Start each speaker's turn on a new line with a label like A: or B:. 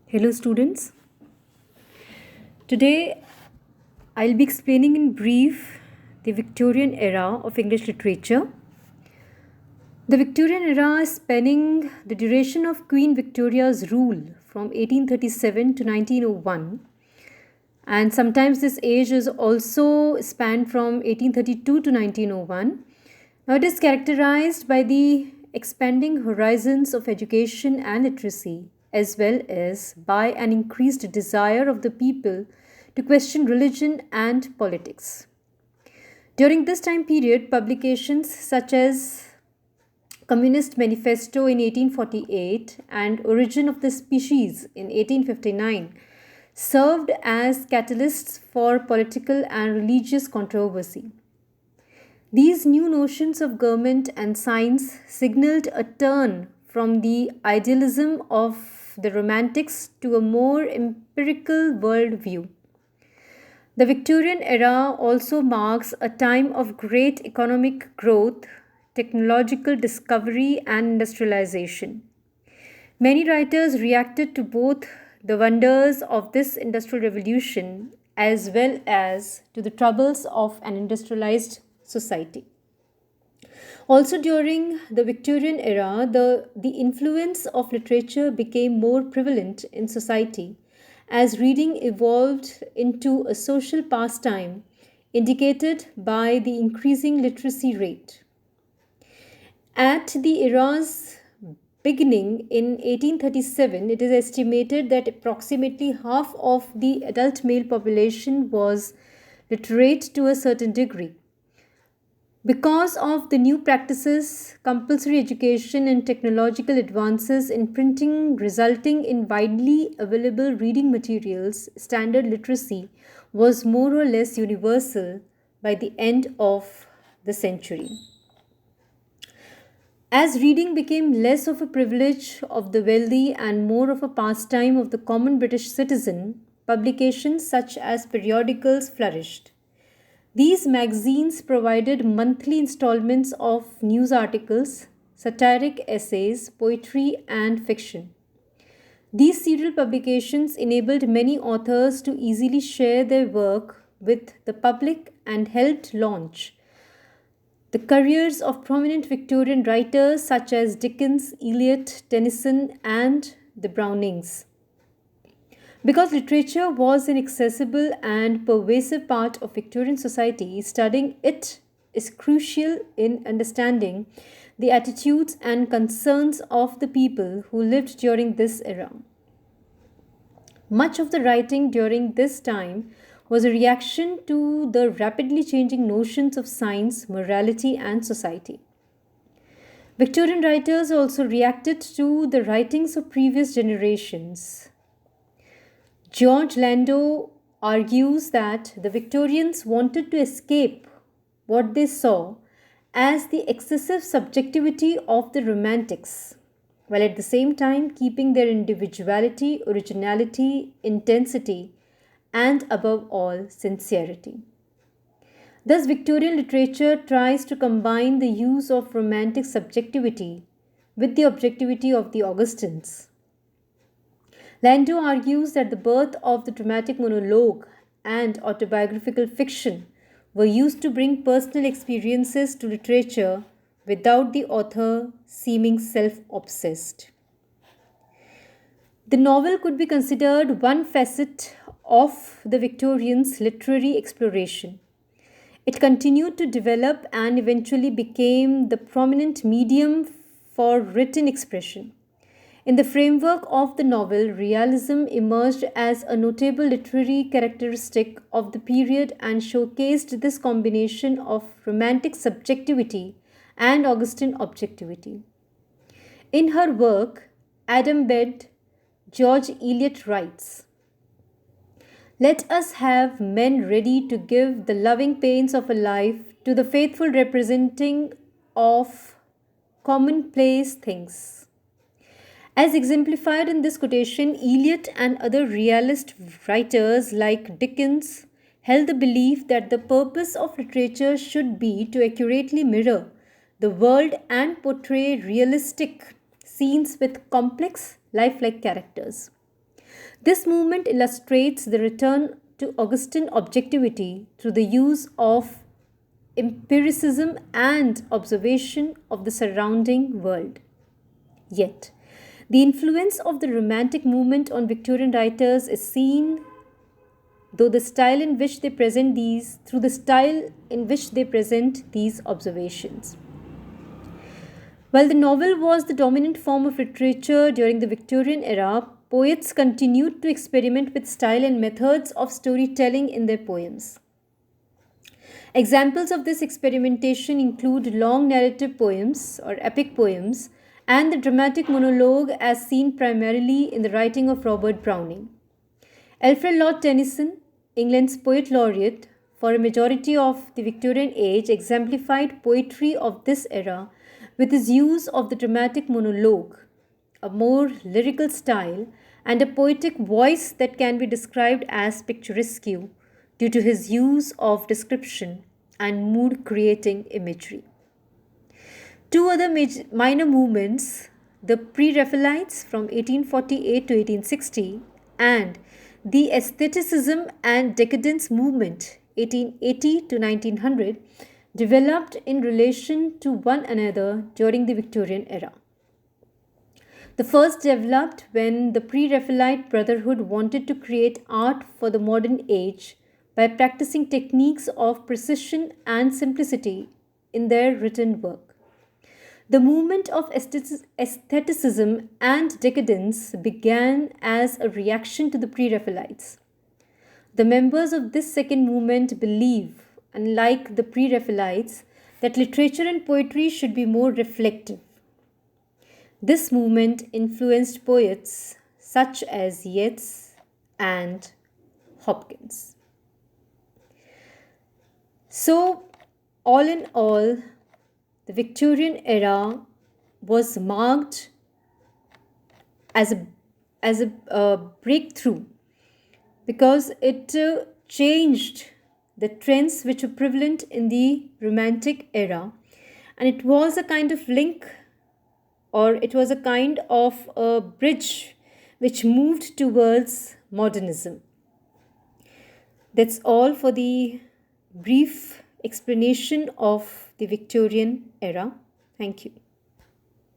A: Hello, students. Today I'll be explaining in brief the Victorian era of English literature. The Victorian era is spanning the duration of Queen Victoria's rule from 1837 to 1901, and sometimes this age is also spanned from 1832 to 1901. Now, it is characterized by the expanding horizons of education and literacy, as well as by an increased desire of the people to question religion and politics. During this time period, publications such as Communist Manifesto in 1848 and Origin of the Species in 1859 served as catalysts for political and religious controversy. These new notions of government and science signaled a turn from the idealism of the Romantics to a more empirical worldview. The Victorian era also marks a time of great economic growth, technological discovery, and industrialization. Many writers reacted to both the wonders of this industrial revolution as well as to the troubles of an industrialized society. Also, during the Victorian era, the influence of literature became more prevalent in society as reading evolved into a social pastime indicated by the increasing literacy rate. At the era's beginning in 1837, it is estimated that approximately half of the adult male population was literate to a certain degree. Because of the new practices, compulsory education, and technological advances in printing resulting in widely available reading materials, standard literacy was more or less universal by the end of the century. As reading became less of a privilege of the wealthy and more of a pastime of the common British citizen, publications such as periodicals flourished. These magazines provided monthly installments of news articles, satiric essays, poetry, and fiction. These serial publications enabled many authors to easily share their work with the public and helped launch the careers of prominent Victorian writers such as Dickens, Eliot, Tennyson, and the Brownings. Because literature was an accessible and pervasive part of Victorian society, studying it is crucial in understanding the attitudes and concerns of the people who lived during this era. Much of the writing during this time was a reaction to the rapidly changing notions of science, morality, and society. Victorian writers also reacted to the writings of previous generations. George Landau argues that the Victorians wanted to escape what they saw as the excessive subjectivity of the Romantics, while at the same time keeping their individuality, originality, intensity, and above all, sincerity. Thus, Victorian literature tries to combine the use of romantic subjectivity with the objectivity of the Augustines. Landau argues that the birth of the dramatic monologue and autobiographical fiction were used to bring personal experiences to literature without the author seeming self obsessed. The novel could be considered one facet of the Victorians' literary exploration. It continued to develop and eventually became the prominent medium for written expression. In the framework of the novel, realism emerged as a notable literary characteristic of the period and showcased this combination of romantic subjectivity and Augustan objectivity. In her work, Adam Bede, George Eliot writes, "Let us have men ready to give the loving pains of a life to the faithful representing of commonplace things." As exemplified in this quotation, Eliot and other realist writers like Dickens held the belief that the purpose of literature should be to accurately mirror the world and portray realistic scenes with complex, lifelike characters. This movement illustrates the return to Augustan objectivity through the use of empiricism and observation of the surrounding world. Yet, the influence of the Romantic movement on Victorian writers is seen though the style in which they present these through the style in which they present these observations. While the novel was the dominant form of literature during the Victorian era, poets continued to experiment with style and methods of storytelling in their poems. Examples of this experimentation include long narrative poems or epic poems and the dramatic monologue as seen primarily in the writing of Robert Browning. Alfred Lord Tennyson, England's poet laureate for a majority of the Victorian age, exemplified poetry of this era with his use of the dramatic monologue, a more lyrical style, and a poetic voice that can be described as picturesque due to his use of description and mood creating imagery. Two other minor movements, the Pre-Raphaelites from 1848 to 1860 and the Aestheticism and Decadence movement 1880 to 1900, developed in relation to one another during the Victorian era. The first developed when the Pre-Raphaelite Brotherhood wanted to create art for the modern age by practicing techniques of precision and simplicity in their written work. The movement of aestheticism and decadence began as a reaction to the Pre-Raphaelites. The members of this second movement believe, unlike the Pre-Raphaelites, that literature and poetry should be more reflective. This movement influenced poets such as Yeats and Hopkins. So, all in all, the Victorian era was marked as a breakthrough because it changed the trends which were prevalent in the Romantic era, and it was a kind of link, or it was a kind of a bridge which moved towards modernism. That's all for the brief explanation of the Victorian era. Thank you.